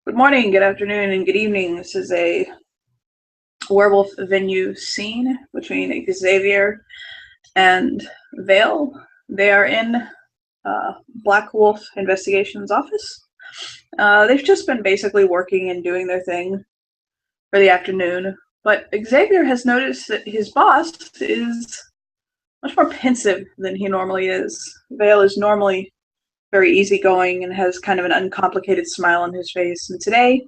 Good morning, good afternoon, and good evening. This is a werewolf venue scene between Xavier and Vale. They are in Black Wolf Investigations office. They've just been basically working and doing their thing for the afternoon, but Xavier has noticed that his boss is much more pensive than he normally is. Vale is normally very easygoing and has kind of an uncomplicated smile on his face, and today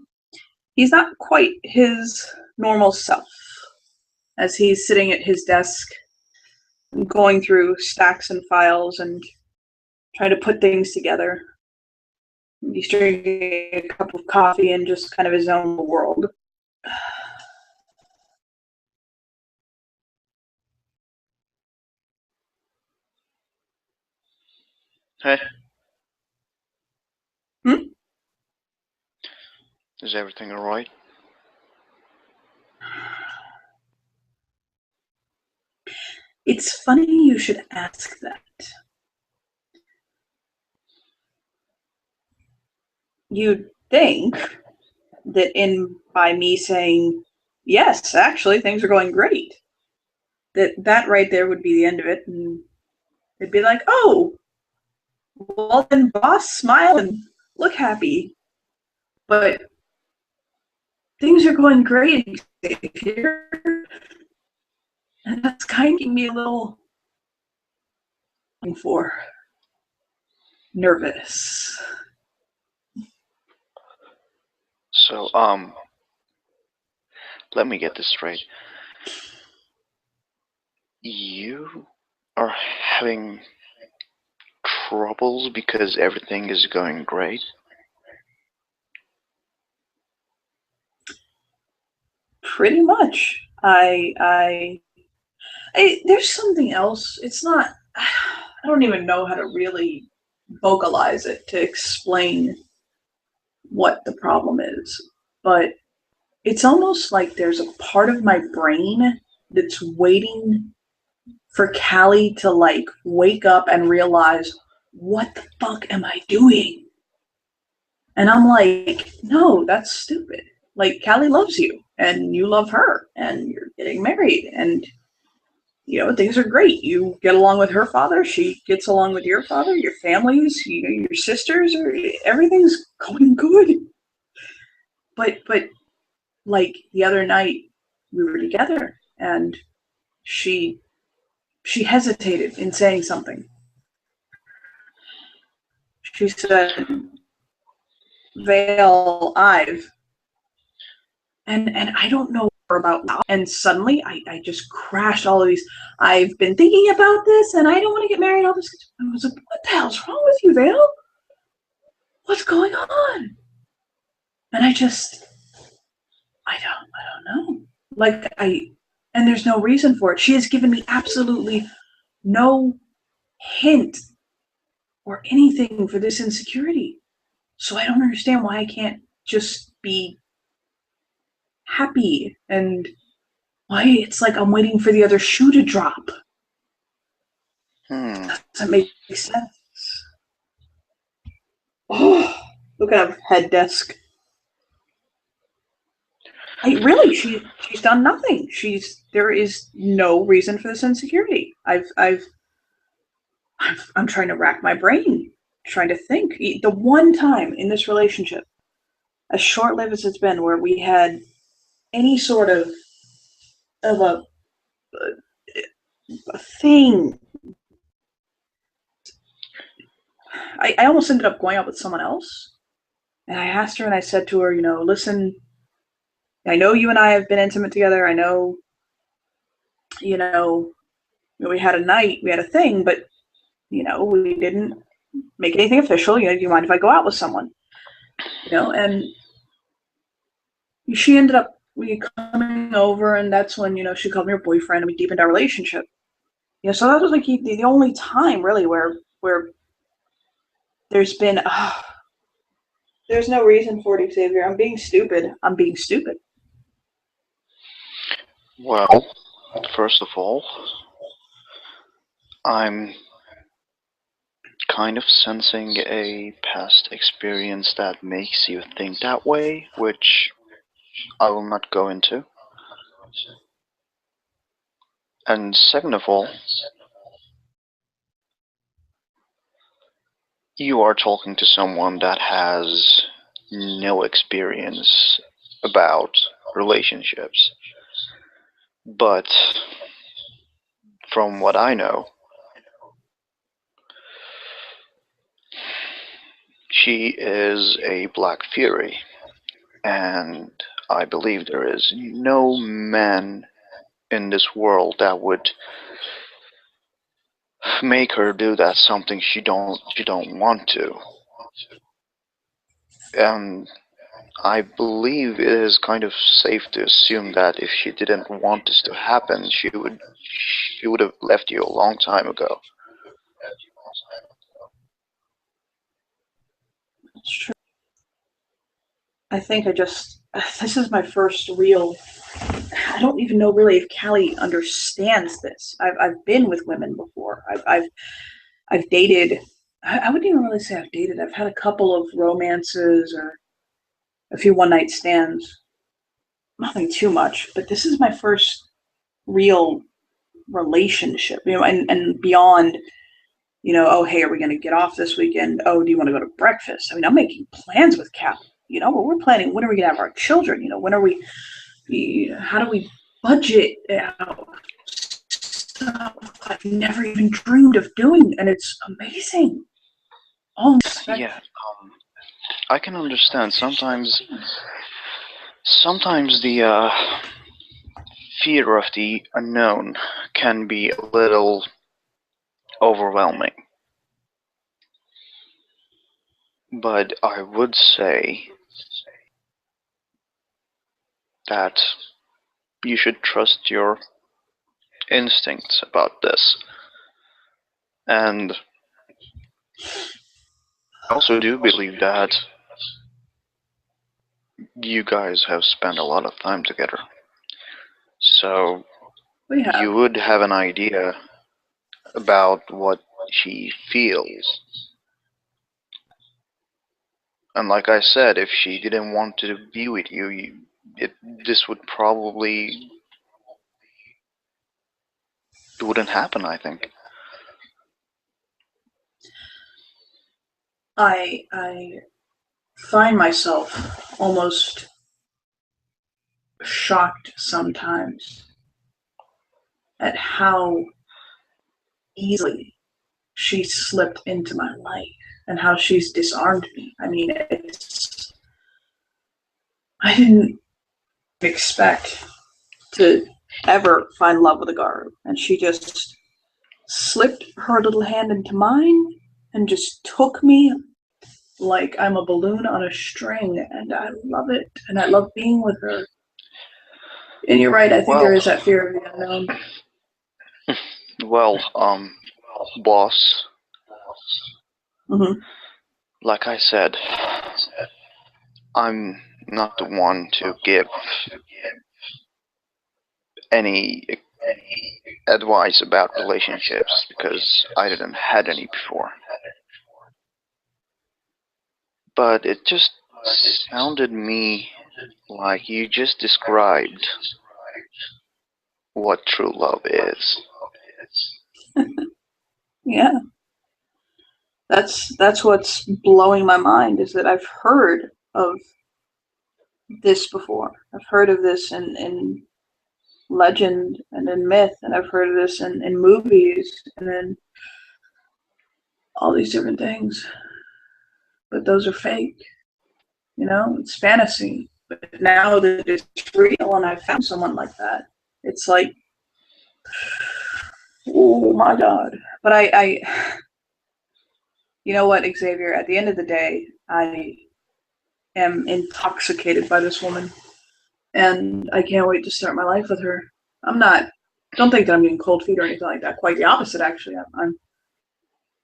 he's not quite his normal self as he's sitting at his desk going through stacks and files and trying to put things together. He's drinking a cup of coffee in just kind of his own world. Hey, Hmm? is everything alright? It's funny you should ask that. You'd think that by me saying, yes, actually, things are going great, that right there would be the end of it, and it'd be like, oh, well then, boss, smile and look happy. But things are going great, Xavier, and that's kind of making me a little for nervous. So, let me get this straight. You are having troubles because everything is going great? Pretty much. There's something else. It's not. I don't even know how to really vocalize it to explain what the problem is, but it's almost like there's a part of my brain that's waiting for Callie to like wake up and realize, what the fuck am I doing? And I'm like, no, that's stupid. Like, Callie loves you, and you love her, and you're getting married, and things are great. You get along with her father, she gets along with your father, your families, your sisters, everything's going good. But like the other night, we were together, and she she hesitated in saying something. She said, "Vale, and I don't know about now." And suddenly, I just crashed all of these. I've been thinking about this, and I don't want to get married. All this. I was like, "What the hell's wrong with you, Vale? What's going on?" And I don't know. Like and there's no reason for it. She has given me absolutely no hint or anything for this insecurity. So I don't understand why I can't just be happy, and why it's like I'm waiting for the other shoe to drop. Hmm. Does that make sense? Oh, look at her head desk. She's done nothing. There is no reason for this insecurity. I'm trying to rack my brain, trying to think. The one time in this relationship, as short-lived as it's been, where we had any sort of a thing, I almost ended up going out with someone else. And I asked her, and I said to her, listen, I know you and I have been intimate together. I know, you know, we had a night, we had a thing, but we didn't make anything official. Do you mind if I go out with someone? And she ended up we coming over, and that's when she called me her boyfriend, and we deepened our relationship. So that was like the only time really where there's been there's no reason for it, Xavier. I'm being stupid. I'm being stupid. Well, first of all, I'm kind of sensing a past experience that makes you think that way, which I will not go into. And second of all, you are talking to someone that has no experience about relationships. But from what I know, she is a Black Fury, and I believe there is no man in this world that would make her do that something she don't want to. And I believe it is kind of safe to assume that if she didn't want this to happen, she would have left you a long time ago. It's true. I think this is my first real. I don't even know really if Callie understands this. I've been with women before. I've dated. I wouldn't even really say I've dated. I've had a couple of romances or a few one night stands. Nothing too much, but this is my first real relationship. And beyond. Oh, hey, are we going to get off this weekend? Oh, do you want to go to breakfast? I mean, I'm making plans with Cal. But we're planning. When are we going to have our children? When are we? How do we budget out stuff I've never even dreamed of doing, and it's amazing. Oh, Yeah, I can understand. Sometimes the fear of the unknown can be a little overwhelming. But I would say that you should trust your instincts about this. And I also do believe that you guys have spent a lot of time together. So we have. you would have an idea about what she feels. And like I said, if she didn't want to be with you, this would probably it wouldn't happen, I think. I find myself almost shocked sometimes at how easily she slipped into my life and how she's disarmed me. I mean, I didn't expect to ever find love with a guard, and she just slipped her little hand into mine and just took me like I'm a balloon on a string, and I love it, and I love being with her. And you're right, I think there Well, is that fear of the unknown. well, boss, Mm-hmm. like I said, I'm not the one to give any advice about relationships because I didn't had any before. But it just sounded me like you just described what true love is. Yeah, that's what's blowing my mind is that I've heard of this before. I've heard of this in legend and in myth, and I've heard of this in movies and in all these different things. But those are fake. It's fantasy. But now that it's real and I found someone like that, it's like, oh my God. But you know what, Xavier, at the end of the day, I am intoxicated by this woman and I can't wait to start my life with her. Don't think that I'm getting cold feet or anything like that. Quite the opposite, actually. I'm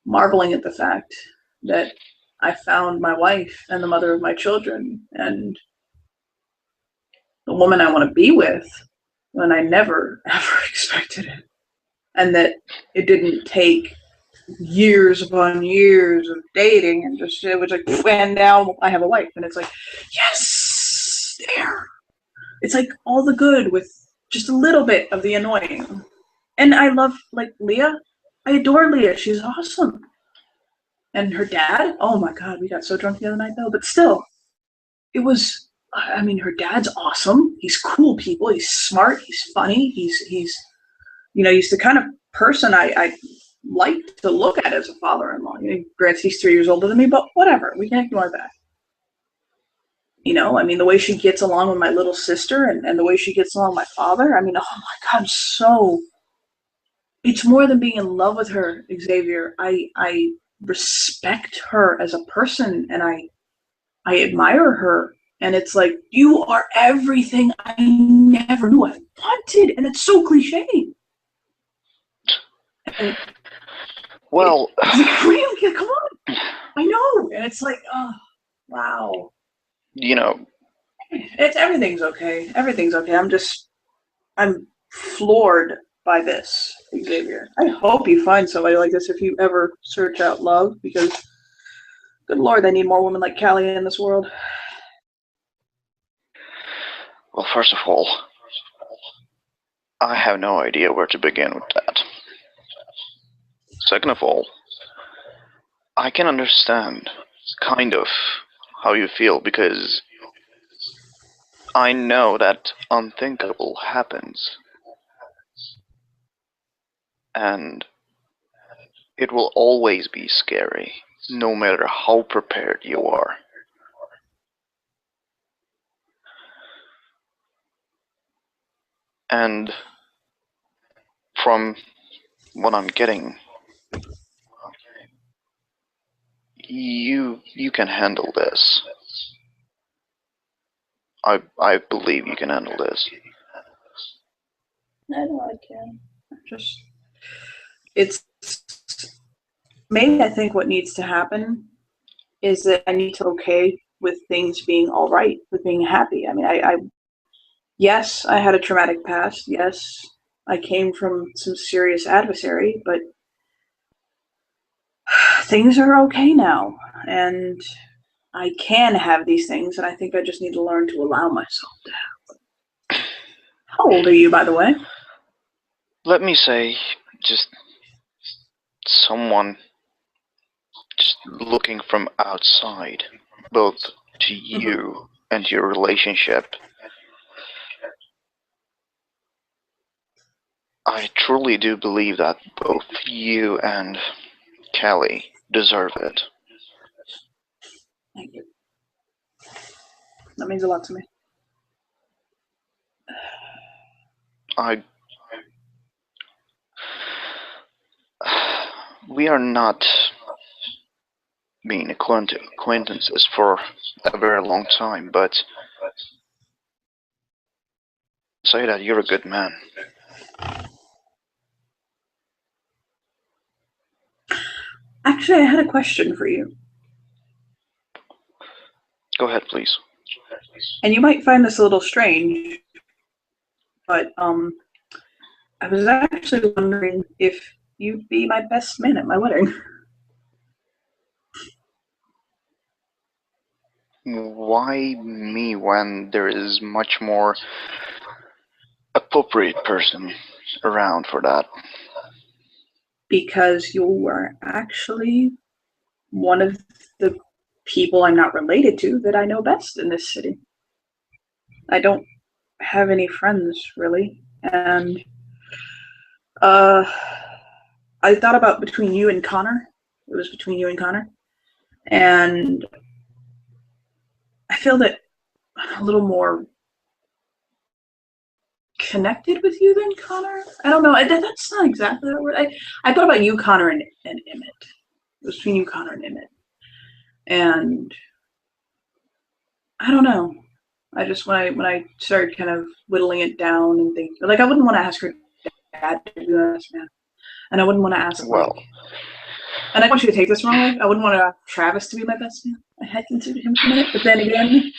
marveling at the fact that I found my wife and the mother of my children and the woman I want to be with when I never, ever expected it. And that it didn't take years upon years of dating, and just it was like, and now I have a wife, and it's like, yes, there. It's like all the good with just a little bit of the annoying. And I love like Leah. I adore Leah. She's awesome. And her dad. Oh my god, we got so drunk the other night though. But still, it was. I mean, her dad's awesome. He's cool people. He's smart. He's funny. He's he's the kind of person I like to look at as a father-in-law. Granted, he's 3 years older than me, but whatever. We can ignore that. I mean, the way she gets along with my little sister and the way she gets along with my father. I mean, oh my god, it's more than being in love with her, Xavier. I respect her as a person, and I admire her. And it's like, you are everything I never knew I wanted. And it's so cliche. And Well, really, come on. I know. And it's like, oh, wow. It's everything's okay. Everything's okay. I'm floored by this, Xavier. I hope you find somebody like this if you ever search out love, because good Lord, they need more women like Callie in this world. well, first of all, I have no idea where to begin with that. Second of all, I can understand kind of how you feel because I know that unthinkable happens and it will always be scary, no matter how prepared you are. And from what I'm getting, you can handle this. I believe you can handle this. I know I can. It's maybe I think what needs to happen is that I need to okay with things being all right, with being happy. I mean, yes, I had a traumatic past. Yes, I came from some serious adversary, but things are okay now, and I can have these things, and I think I just need to learn to allow myself to have them. How old are you, by the way? Let me say, just someone just looking from outside, both to you and your relationship, I truly do believe that both you and Callie deserve it. Thank you. That means a lot to me. We are not being acquaintances for a very long time, but say that you're a good man. Actually, I had a question for you. Go ahead, please. And you might find this a little strange, but I was actually wondering if you'd be my best man at my wedding. Why me when there is much more appropriate person around for that? Because you were actually one of the people I'm not related to that I know best in this city. I don't have any friends really, and I thought about between you and Connor. It was between you and Connor, and I feel that I'm a little more connected with you than Connor. I don't know. That's not exactly that word. I thought about you, Connor, and Emmett. It was between you, Connor, and Emmett, and I don't know. I just when I started kind of whittling it down and thinking, like, I wouldn't want to ask her dad to be my best man, and I wouldn't want to ask Well, and I want you to take this wrong way. I wouldn't want to ask Travis to be my best man. I had considered him for a minute, but then again,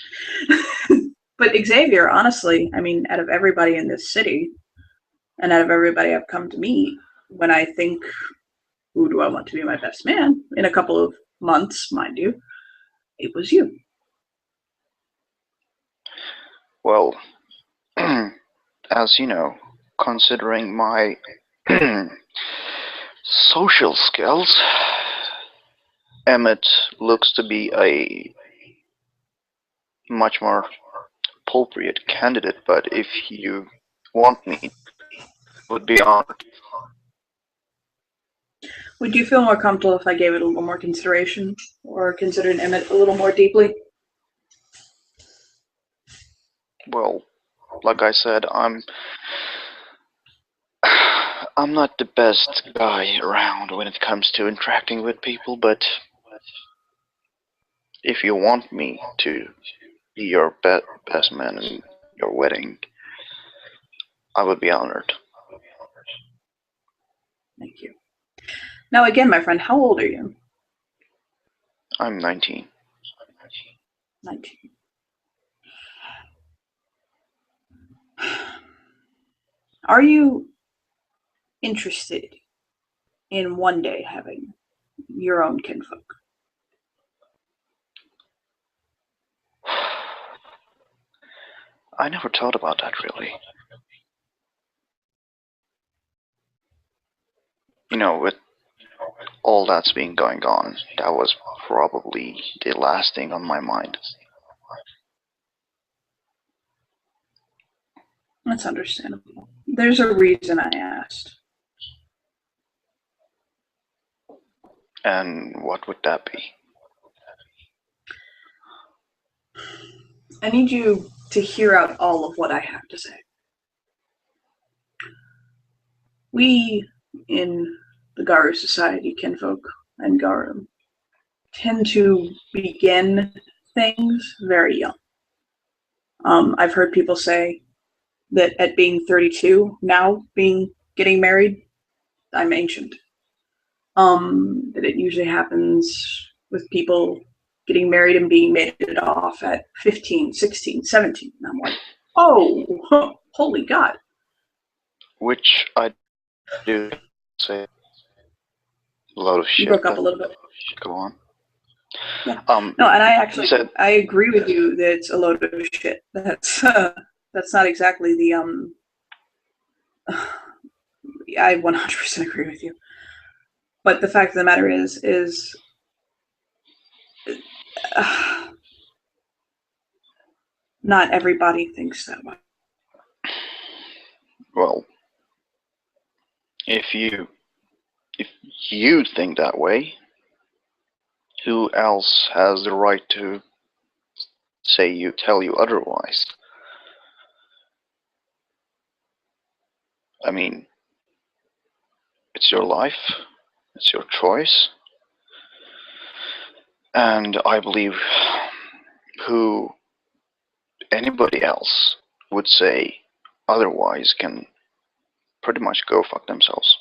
but Xavier, honestly, I mean, out of everybody in this city, and out of everybody I've come to meet, when I think who do I want to be my best man in a couple of months, mind you, it was you. Well, as you know, considering my social skills, Emmett looks to be a much more appropriate candidate, but if you want me, would be honored. Would you feel more comfortable if I gave it a little more consideration or considered Emmett a little more deeply? Well, like I said, I'm not the best guy around when it comes to interacting with people, but if you want me to be your best man in your wedding, I would be honored. Thank you. Now, again, my friend, how old are you? I'm 19. 19. Are you interested in one day having your own kinfolk? I never thought about that really. You know, with all that's been going on, that was probably the last thing on my mind. That's understandable. There's a reason I asked. And what would that be? I need you to hear out all of what I have to say. We in the Garu Society, kinfolk and Garu, tend to begin things very young. I've heard people say that at being 32, now getting married, I'm ancient. That it usually happens with people getting married and being mated off at 15, 16, 17. And I'm like, oh, holy God. Which I do say a lot of You shit, broke up but a little bit. go on. Yeah. No, and You said, I agree with you that it's a load of shit. That's not exactly the I 100% agree with you. But the fact of the matter is not everybody thinks that way. well, if you think that way, who else has the right to tell you otherwise? I mean, it's your life, it's your choice, and I believe who anybody else would say otherwise can pretty much go fuck themselves.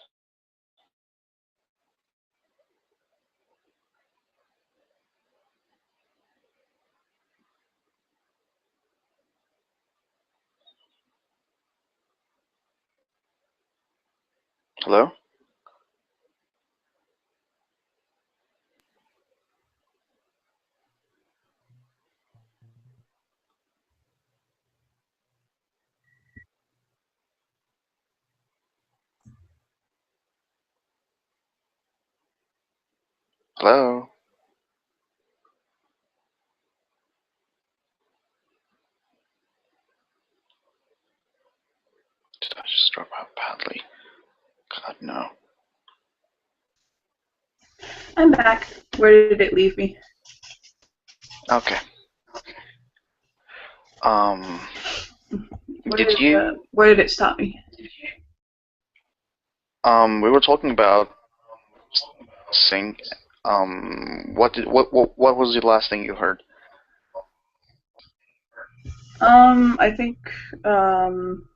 Hello? Hello? Did I just drop out badly? God, no. I'm back. Where did it leave me? Okay. Where did it stop me? We were talking about sing. What was the last thing you heard? I think it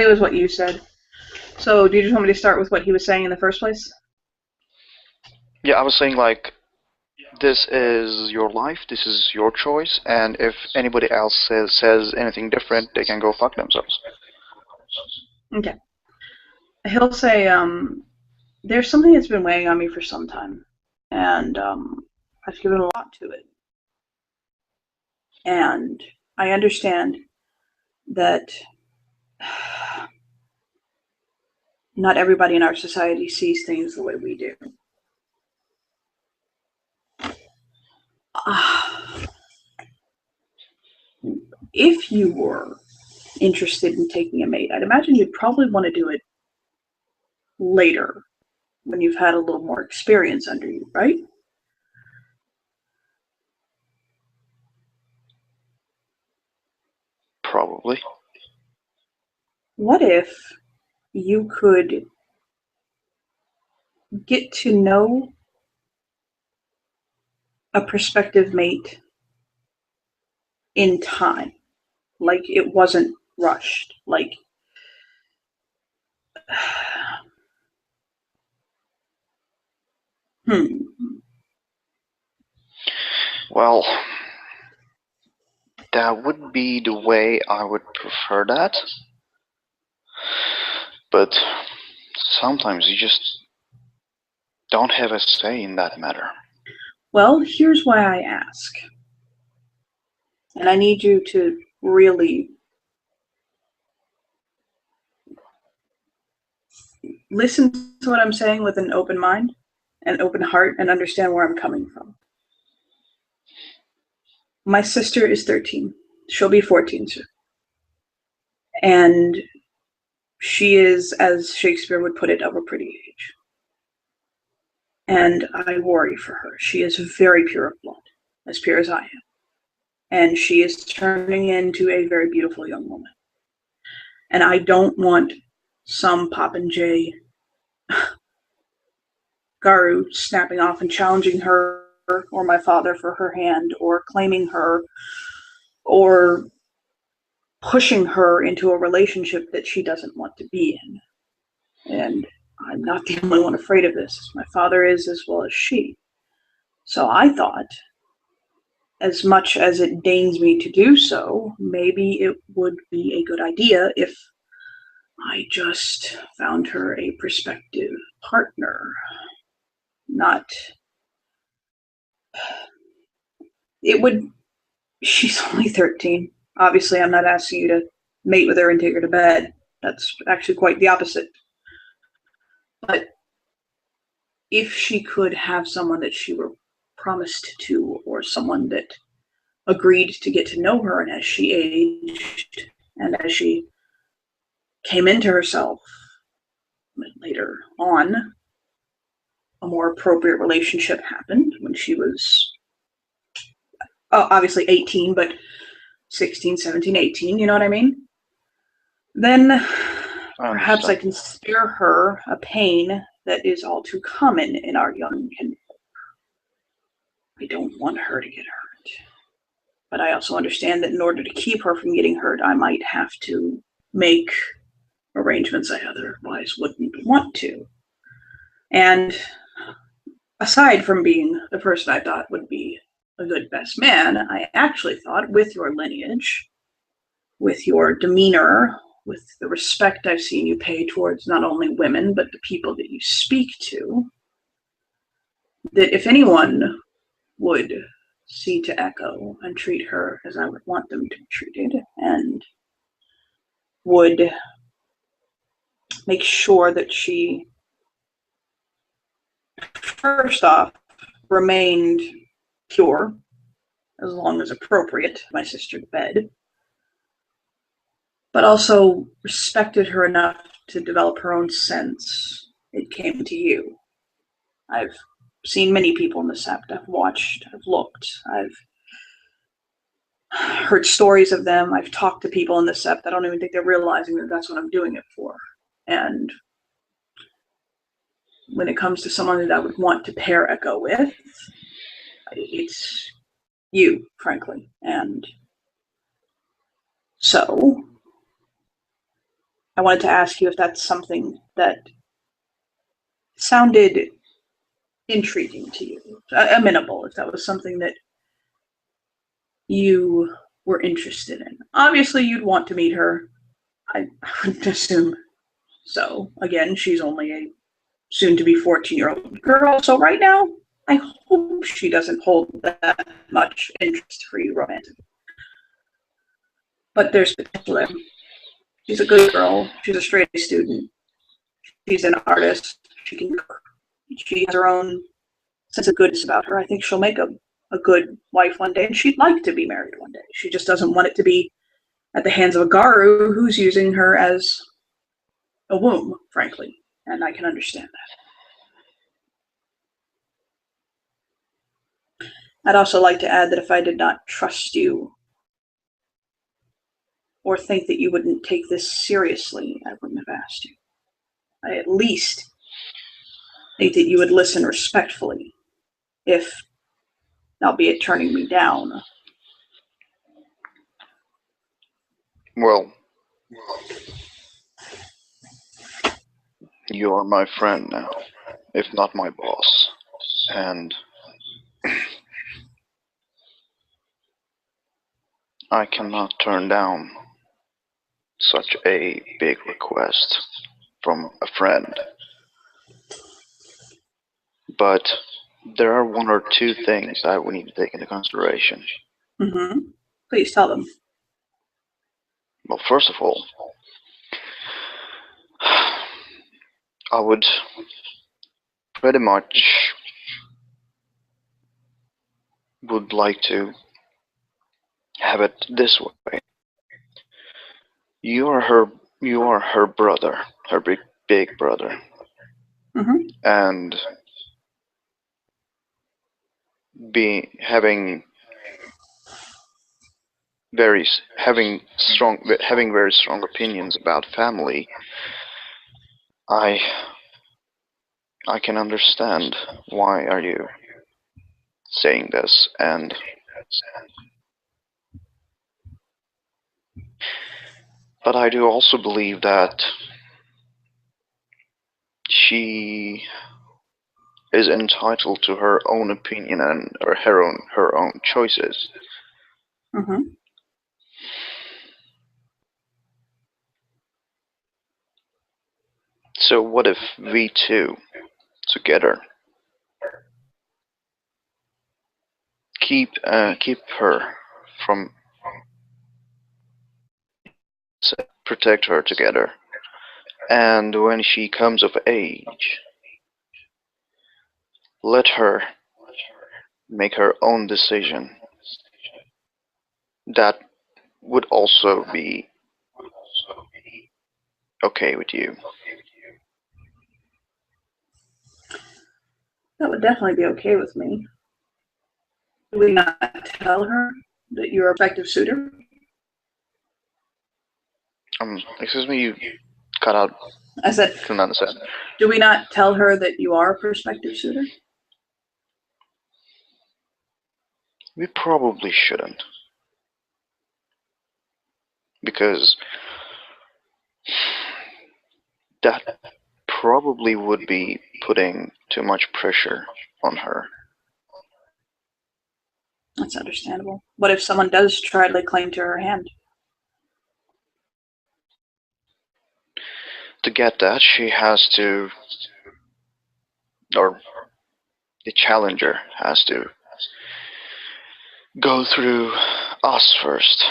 was what you said. So do you just want me to start with what he was saying in the first place? Yeah, I was saying like, this is your life, this is your choice, and if anybody else says anything different, they can go fuck themselves. Okay. He'll say, there's something that's been weighing on me for some time, and I've given a lot to it. And I understand that not everybody in our society sees things the way we do. If you were interested in taking a mate, I'd imagine you'd probably want to do it later when you've had a little more experience under you, right? Probably. What if you could get to know a prospective mate in time? Like it wasn't rushed. Like, Well, that would be the way I would prefer that. But sometimes you just don't have a say in that matter. Well, here's why I ask. And I need you to really listen to what I'm saying with an open mind, an open heart, and understand where I'm coming from. My sister is 13. She'll be 14 soon. And she is, as Shakespeare would put it, of a pretty age. And I worry for her. She is very pure of blood, as pure as I am. And she is turning into a very beautiful young woman. And I don't want some Popinjay Garu snapping off and challenging her or my father for her hand, or claiming her, or pushing her into a relationship that she doesn't want to be in. And I'm not the only one afraid of this. My father is, as well as she. So I thought, as much as it deigns me to do so, maybe it would be a good idea if I just found her a prospective partner. Not. It would. She's only 13. Obviously, I'm not asking you to mate with her and take her to bed. That's actually quite the opposite. But if she could have someone that she were promised to, or someone that agreed to get to know her, and as she aged and as she came into herself later on, a more appropriate relationship happened when she was obviously 18, but 16, 17, 18, you know what I mean? Then perhaps I can spare her a pain that is all too common in our young kinfolk. I don't want her to get hurt. But I also understand that in order to keep her from getting hurt, I might have to make arrangements I otherwise wouldn't want to. And aside from being the person I thought would be a good best man, I actually thought, with your lineage, with your demeanor, with the respect I've seen you pay towards not only women, but the people that you speak to, that if anyone would see to Echo and treat her as I would want them to be treated, and would make sure that she, first off, remained pure, as long as appropriate, my sister to bed, but also respected her enough to develop her own sense, it came to you. I've seen many people in the sept. I've watched, I've looked, I've heard stories of them. I've talked to people in the sept. I don't even think they're realizing that that's what I'm doing it for. And when it comes to someone that I would want to pair Echo with, it's you, frankly. And so I wanted to ask you if that's something that sounded intriguing to you, amenable, if that was something that you were interested in. Obviously, you'd want to meet her. I would assume so. Again, she's only a soon-to-be 14-year-old girl. So right now, I hope she doesn't hold that much interest for you romantically. But there's potential there. She's a good girl. She's a straight A student. She's an artist. She has her own sense of goodness about her. I think she'll make a good wife one day, and she'd like to be married one day. She just doesn't want it to be at the hands of a Garu who's using her as a womb, frankly. And I can understand that. I'd also like to add that if I did not trust you or think that you wouldn't take this seriously, I wouldn't have asked you. I at least think that you would listen respectfully, if, albeit turning me down. Well, you are my friend now, if not my boss. And I cannot turn down such a big request from a friend. But there are one or two things that we need to take into consideration. Mm-hmm. Please tell them. Well, first of all, I would pretty much would like to have it this way. You are her brother, her big brother. Mm-hmm. And having very strong opinions about family, I can understand why are you saying this, but I do also believe that she is entitled to her own opinion and or her own choices. Mm-hmm. So what if we two together keep her from protect her together, and when she comes of age, let her make her own decision. That would also be okay with you. That would definitely be okay with me. Do we not tell her that you're a prospective suitor? Excuse me, you cut out. I said, Couldn't understand. do we not tell her that you are a prospective suitor? We probably shouldn't. Because that probably would be putting too much pressure on her. That's understandable. What if someone does try to lay claim to her hand? To get that, she has to, or the challenger has to, go through us first.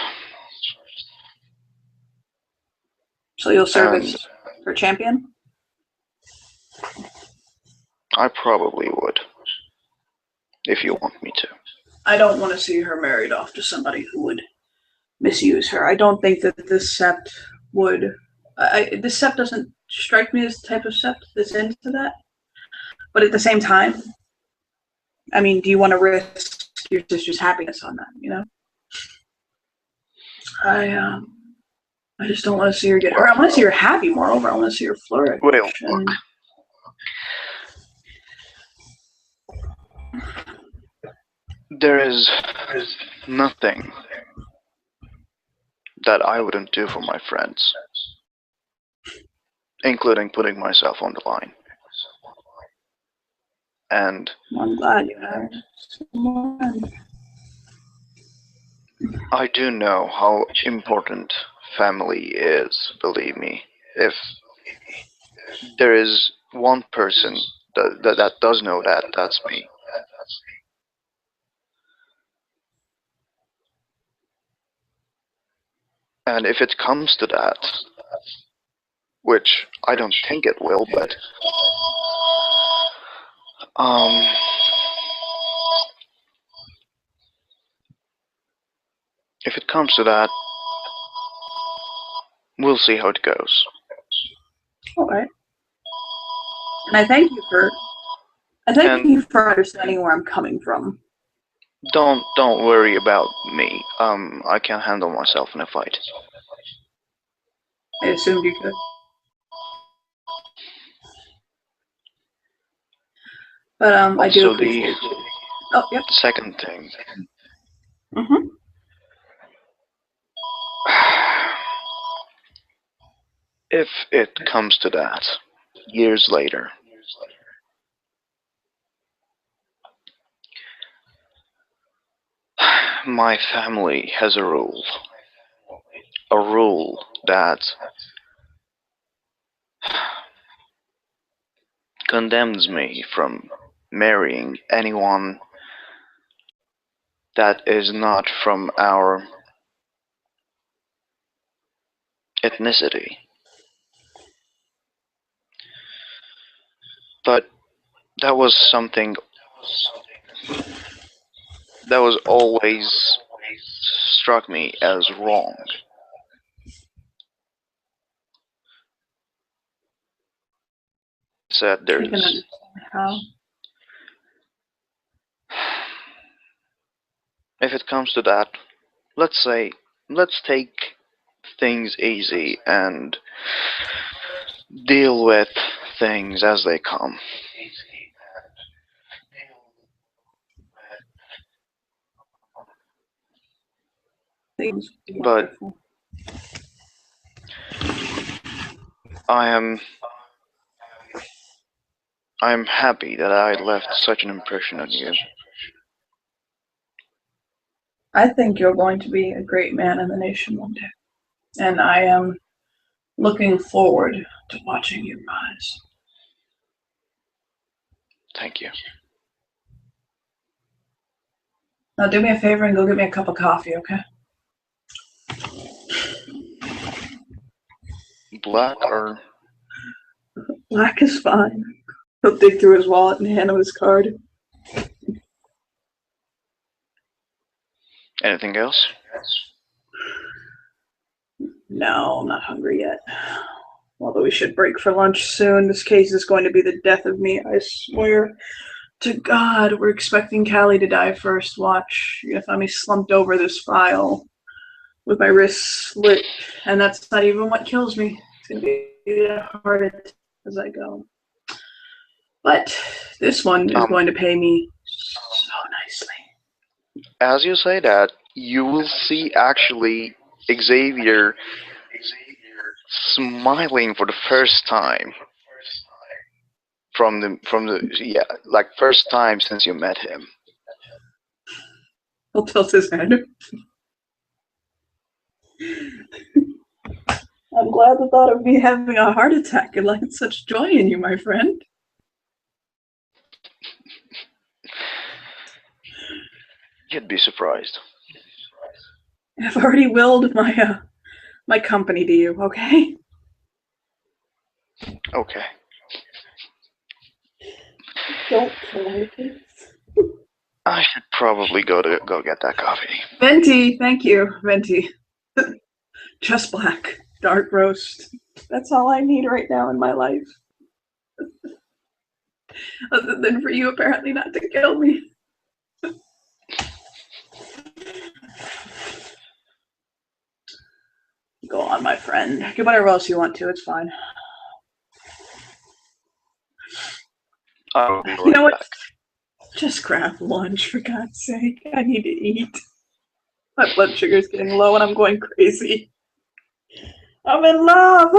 So you'll serve as her champion? I probably would, if you want me to. I don't want to see her married off to somebody who would misuse her. I don't think that this sept would. This sept doesn't strike me as the type of sept that's into that. But at the same time, I mean, do you want to risk your sister's happiness on that? You know, I just don't want to see her get hurt. I want to see her happy. Moreover, I want to see her flourish. Well, there is nothing that I wouldn't do for my friends, including putting myself on the line. And I'm glad you have someone. I do know how important family is, believe me. If there is one person that does know that, that's me. And if it comes to that, which I don't think it will, but um, if it comes to that, we'll see how it goes. Okay. And I thank you for understanding where I'm coming from. Don't worry about me. I can handle myself in a fight. I assumed you could. But I do Also, appreciate the it. Oh, yep. second thing, Mm-hmm. if it comes to that, years later, my family has a rule that condemns me from marrying anyone that is not from our ethnicity. But that was something that was always struck me as wrong. Said I can understand how. if it comes to that, let's say, let's take things easy and deal with things as they come. Things But wonderful. I am I'm happy that I left such an impression on you. I think you're going to be a great man in the nation one day. And I am looking forward to watching you rise. Thank you. Now do me a favor and go get me a cup of coffee, okay? Black or Black is fine. He'll dig through his wallet and hand him his card. anything else? No, I'm not hungry yet. Although we should break for lunch soon. This case is going to be the death of me, I swear to God. We're expecting Callie to die first. Watch. You're gonna find me slumped over this file with my wrists slit, and that's not even what kills me. It's gonna be a heart attack as I go. But this one is going to pay me so nicely. As you say that, you will see actually Xavier smiling for the first time from the yeah, like first time since you met him. He'll tilt his head. I'm glad the thought of me having a heart attack and light such joy in you, my friend. You'd be surprised. I've already willed my company to you, okay? Okay. Don't kill me, please. I should probably go get that coffee. Venti, thank you, Venti. Just black, dark roast. That's all I need right now in my life. Other than for you apparently not to kill me. Go on, my friend. Get whatever else you want to, it's fine. I'll be right You know what? back. Just grab lunch, for God's sake. I need to eat. My blood sugar's getting low and I'm going crazy. I'm in love!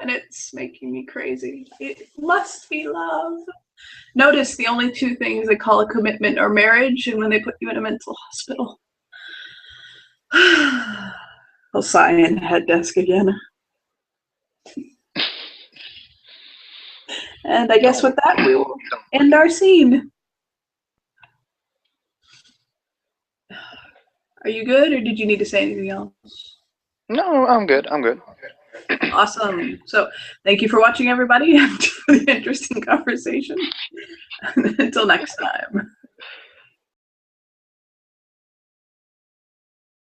And it's making me crazy. It must be love. Notice the only two things they call a commitment are marriage and when they put you in a mental hospital. I'll sigh in the head desk again. And I guess No, with that, we will end our scene. Are you good, or did you need to say anything else? no, I'm good. I'm good. Awesome. So thank you for watching, everybody, and for the interesting conversation. Until next time.